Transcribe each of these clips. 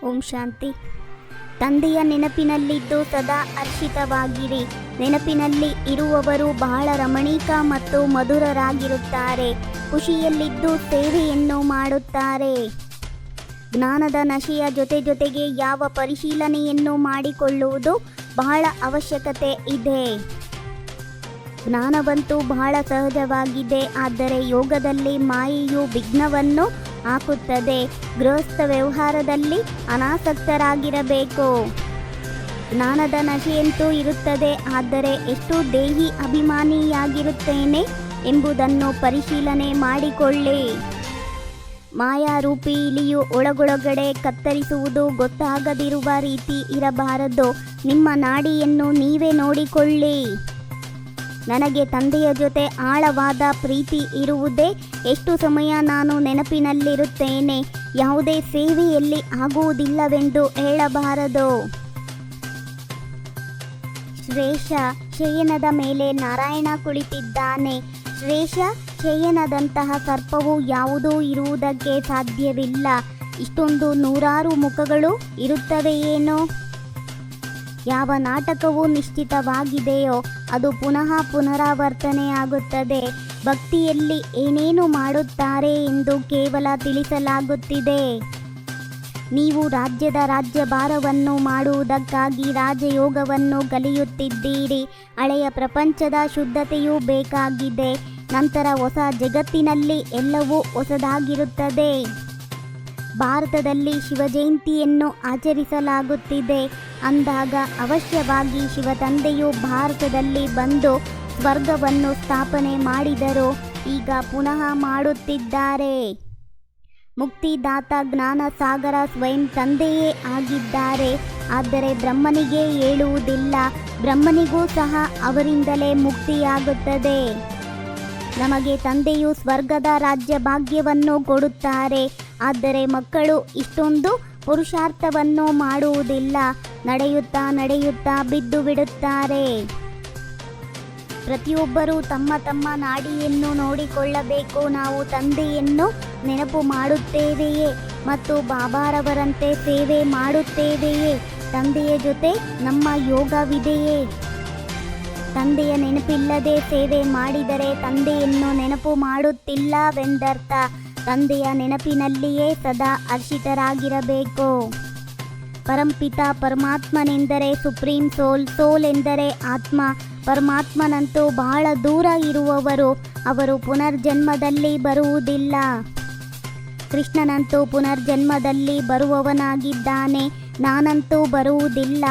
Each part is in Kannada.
ಓಂ ಶಾಂತಿ. ತಂದೆಯ ನೆನಪಿನಲ್ಲಿದ್ದು ಸದಾ ಹರ್ಷಿತವಾಗಿರಿ. ನೆನಪಿನಲ್ಲಿ ಇರುವವರು ಬಹಳ ರಮಣೀಕ ಮತ್ತು ಮಧುರರಾಗಿರುತ್ತಾರೆ. ಖುಷಿಯಲ್ಲಿದ್ದು ಸೇವೆಯನ್ನು ಮಾಡುತ್ತಾರೆ. ಜ್ಞಾನದ ನಶೆಯ ಜೊತೆಗೆ ಯಾವ ಪರಿಶೀಲನೆಯನ್ನು ಮಾಡಿಕೊಳ್ಳುವುದು ಬಹಳ ಅವಶ್ಯಕತೆ ಇದೆ. ಜ್ಞಾನವಂತೂ ಬಹಳ ಸಹಜವಾಗಿದೆ, ಆದರೆ ಯೋಗದಲ್ಲಿ ಮಾಯೆಯು ವಿಘ್ನವನ್ನು ಹಾಕುತ್ತದೆ. ಗೃಹಸ್ಥ ವ್ಯವಹಾರದಲ್ಲಿ ಅನಾಸಕ್ತರಾಗಿರಬೇಕು. ಜ್ಞಾನದ ನಶೆಯಂತೂ ಇರುತ್ತದೆ, ಆದರೆ ಎಷ್ಟು ದೇಹಿ ಅಭಿಮಾನಿಯಾಗಿರುತ್ತೇನೆ ಎಂಬುದನ್ನು ಪರಿಶೀಲನೆ ಮಾಡಿಕೊಳ್ಳಿ. ಮಾಯಾರೂಪಿ ಇಲಿಯು ಒಳಗೊಳಗಡೆ ಕತ್ತರಿಸುವುದು ಗೊತ್ತಾಗದಿರುವ ರೀತಿ ಇರಬಾರದು. ನಿಮ್ಮ ನಾಡಿಯನ್ನು ನೀವೇ ನೋಡಿಕೊಳ್ಳಿ. ನನಗೆ ತಂದೆಯ ಜೊತೆ ಆಳವಾದ ಪ್ರೀತಿ ಇರುವುದೇ ಎಷ್ಟು ಸಮಯ ನಾನು ನೆನಪಿನಲ್ಲಿರುತ್ತೇನೆ. ಯಾವುದೇ ಸೇವೆಯಲ್ಲಿ ಆಗುವುದಿಲ್ಲವೆಂದು ಹೇಳಬಾರದು. ಶ್ರೇಷ ಶಯನದ ಮೇಲೆ ನಾರಾಯಣ ಕುಳಿತಿದ್ದಾನೆ. ಶ್ರೇಷ ಶಯನದಂತಹ ಸರ್ಪವು ಯಾವುದೂ ಇರುವುದಕ್ಕೆ ಸಾಧ್ಯವಿಲ್ಲ. ಇಷ್ಟೊಂದು ನೂರಾರು ಮುಖಗಳು ಇರುತ್ತವೆಯೇನೋ? ಯಾವ ನಾಟಕವು ನಿಶ್ಚಿತವಾಗಿದೆಯೋ ಅದು ಪುನಃ ಪುನರಾವರ್ತನೆಯಾಗುತ್ತದೆ. ಭಕ್ತಿಯಲ್ಲಿ ಏನೇನು ಮಾಡುತ್ತಾರೆ ಎಂದು ಕೇವಲ ತಿಳಿಸಲಾಗುತ್ತಿದೆ. ನೀವು ರಾಜ್ಯಭಾರವನ್ನು ಮಾಡುವುದಕ್ಕಾಗಿ ರಾಜಯೋಗವನ್ನು ಕಲಿಯುತ್ತಿದ್ದೀರಿ. ಹಳೆಯ ಪ್ರಪಂಚದ ಶುದ್ಧತೆಯೂ ಬೇಕಾಗಿದೆ. ನಂತರ ಹೊಸ ಜಗತ್ತಿನಲ್ಲಿ ಎಲ್ಲವೂ ಹೊಸದಾಗಿರುತ್ತದೆ. ಭಾರತದಲ್ಲಿ ಶಿವಜಯಂತಿಯನ್ನು ಆಚರಿಸಲಾಗುತ್ತಿದೆ ಅಂದಾಗ ಅವಶ್ಯವಾಗಿ ಶಿವತಂದೆಯು ಭಾರತದಲ್ಲಿ ಬಂದು ಸ್ವರ್ಗವನ್ನು ಸ್ಥಾಪನೆ ಮಾಡಿದರು. ಈಗ ಪುನಃ ಮಾಡುತ್ತಿದ್ದಾರೆ. ಮುಕ್ತಿದಾತ ಜ್ಞಾನ ಸಾಗರ ಸ್ವಯಂ ತಂದೆಯೇ ಆಗಿದ್ದಾರೆ. ಆದರೆ ಬ್ರಹ್ಮನಿಗೆ ಹೇಳುವುದಿಲ್ಲ. ಬ್ರಹ್ಮನಿಗೂ ಸಹ ಅವರಿಂದಲೇ ಮುಕ್ತಿಯಾಗುತ್ತದೆ. ನಮಗೆ ತಂದೆಯು ಸ್ವರ್ಗದ ರಾಜ್ಯ ಭಾಗ್ಯವನ್ನು ಕೊಡುತ್ತಾರೆ. ಆದರೆ ಮಕ್ಕಳು ಇಷ್ಟೊಂದು ಪುರುಷಾರ್ಥವನ್ನು ಮಾಡುವುದಿಲ್ಲ. ನಡೆಯುತ್ತಾ ಬಿದ್ದು ಬಿಡುತ್ತಾರೆ. ಪ್ರತಿಯೊಬ್ಬರೂ ತಮ್ಮ ನಾಡಿಯನ್ನು ನೋಡಿಕೊಳ್ಳಬೇಕು. ನಾವು ತಂದೆಯನ್ನು ನೆನಪು ಮಾಡುತ್ತೇವೆಯೇ ಮತ್ತು ಬಾಬಾರವರಂತೆ ಸೇವೆ ಮಾಡುತ್ತೇವೆಯೇ? ತಂದೆಯ ಜೊತೆ ನಮ್ಮ ಯೋಗವಿದೆಯೇ? ತಂದೆಯ ನೆನಪಿಲ್ಲದೆ ಸೇವೆ ಮಾಡಿದರೆ ತಂದೆಯನ್ನು ನೆನಪು ಮಾಡುತ್ತಿಲ್ಲವೆಂದರ್ಥ. ತಂದೆಯ ನೆನಪಿನಲ್ಲಿಯೇ ಸದಾ ಹರ್ಷಿತರಾಗಿರಬೇಕು. ಪರಂಪಿತ ಪರಮಾತ್ಮನೆಂದರೆ ಸುಪ್ರೀಂ ಸೋಲ್ ಎಂದರೆ ಆತ್ಮ. ಪರಮಾತ್ಮನಂತೂ ಬಹಳ ದೂರ ಇರುವವರು. ಅವರು ಪುನರ್ಜನ್ಮದಲ್ಲಿ ಬರುವುದಿಲ್ಲ. ಕೃಷ್ಣನಂತೂ ಪುನರ್ಜನ್ಮದಲ್ಲಿ ಬರುವವನಾಗಿದ್ದಾನೆ. ನಾನಂತೂ ಬರುವುದಿಲ್ಲ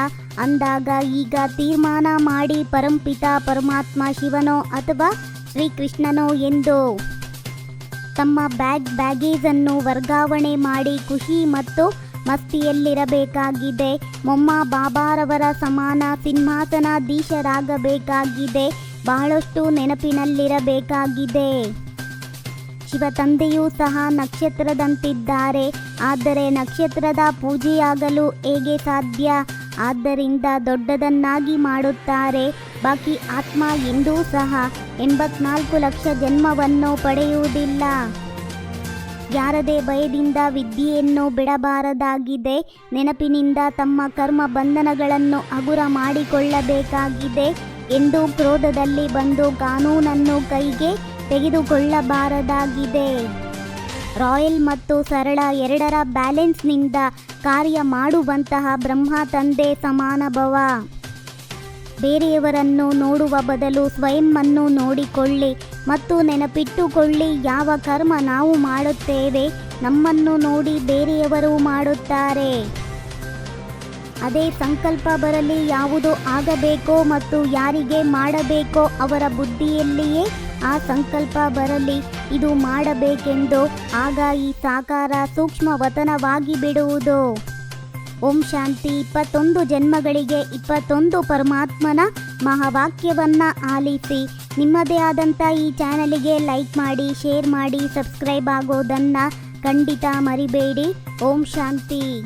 ಅಂದಾಗ ಈಗ ತೀರ್ಮಾನ ಮಾಡಿ ಪರಂಪಿತ ಪರಮಾತ್ಮ ಶಿವನೋ ಅಥವಾ ಶ್ರೀಕೃಷ್ಣನೋ ಎಂದು ತಮ್ಮ ಬ್ಯಾಗೇಜನ್ನು ವರ್ಗಾವಣೆ ಮಾಡಿ ಖುಷಿ ಮತ್ತು ಮಸ್ತಿಯಲ್ಲಿರಬೇಕಾಗಿದೆ. ಮೊಮ್ಮ ಬಾಬಾರವರ ಸಮಾನ ಸಿಂಹಾಸನಾಧೀಶರಾಗಬೇಕಾಗಿದೆ. ಬಹಳಷ್ಟು ನೆನಪಿನಲ್ಲಿರಬೇಕಾಗಿದೆ. ಶಿವತಂದೆಯೂ ಸಹ ನಕ್ಷತ್ರದಂತಿದ್ದಾರೆ. ಆದರೆ ನಕ್ಷತ್ರದ ಪೂಜೆಯಾಗಲು ಹೇಗೆ ಸಾಧ್ಯ? ಆದ್ದರಿಂದ ದೊಡ್ಡದನ್ನಾಗಿ ಮಾಡುತ್ತಾರೆ. ಬಾಕಿ ಆತ್ಮ ಎಂದೂ ಸಹ 84 ಲಕ್ಷ ಜನ್ಮವನ್ನು ಪಡೆಯುವುದಿಲ್ಲ. ಯಾರದೇ ಭಯದಿಂದ ವಿದ್ಯೆಯನ್ನು ಬಿಡಬಾರದಾಗಿದೆ. ನೆನಪಿನಿಂದ ತಮ್ಮ ಕರ್ಮ ಬಂಧನಗಳನ್ನು ಹಗುರ ಮಾಡಿಕೊಳ್ಳಬೇಕಾಗಿದೆ ಎಂದು ಕ್ರೋಧದಲ್ಲಿ ಬಂದು ಕಾನೂನನ್ನು ಕೈಗೆ ತೆಗೆದುಕೊಳ್ಳಬಾರದಾಗಿದೆ. ರಾಯಲ್ ಮತ್ತು ಸರಳ ಎರಡರ ಬ್ಯಾಲೆನ್ಸ್ನಿಂದ ಕಾರ್ಯ ಮಾಡುವಂತಹ ಬ್ರಹ್ಮ ತಂದೆ ಸಮಾನಭವ. ಬೇರೆಯವರನ್ನು ನೋಡುವ ಬದಲು ಸ್ವಯಂವನ್ನು ನೋಡಿಕೊಳ್ಳಿ ಮತ್ತು ನೆನಪಿಟ್ಟುಕೊಳ್ಳಿ. ಯಾವ ಕರ್ಮ ನಾವು ಮಾಡುತ್ತೇವೆ ನಮ್ಮನ್ನು ನೋಡಿ ಬೇರೆಯವರು ಮಾಡುತ್ತಾರೆ. ಅದೇ ಸಂಕಲ್ಪ ಬರಲಿ. ಯಾವುದು ಆಗಬೇಕೋ ಮತ್ತು ಯಾರಿಗೆ ಮಾಡಬೇಕೋ ಅವರ ಬುದ್ಧಿಯಲ್ಲಿಯೇ ಆ ಸಂಕಲ್ಪ ಬರಲಿ, ಇದು ಮಾಡಬೇಕೆಂದು. ಆಗ ಈ ಸಾಕಾರ ಸೂಕ್ಷ್ಮ ವತನವಾಗಿ ಬಿಡುವುದು. ಓಂ ಶಾಂತಿ. 21 ಜನ್ಮಗಳಿಗೆ 21 ಪರಮಾತ್ಮನ ಮಹಾವಾಕ್ಯವನ್ನ ಆಲಿಸಿ. ನಿಮ್ಮದೇ ಆದಂಥ ಈ ಚಾನಲಿಗೆ ಲೈಕ್ ಮಾಡಿ, ಶೇರ್ ಮಾಡಿ, ಸಬ್ಸ್ಕ್ರೈಬ್ ಆಗೋದನ್ನು ಖಂಡಿತ ಮರಿಬೇಡಿ. ಓಂ ಶಾಂತಿ.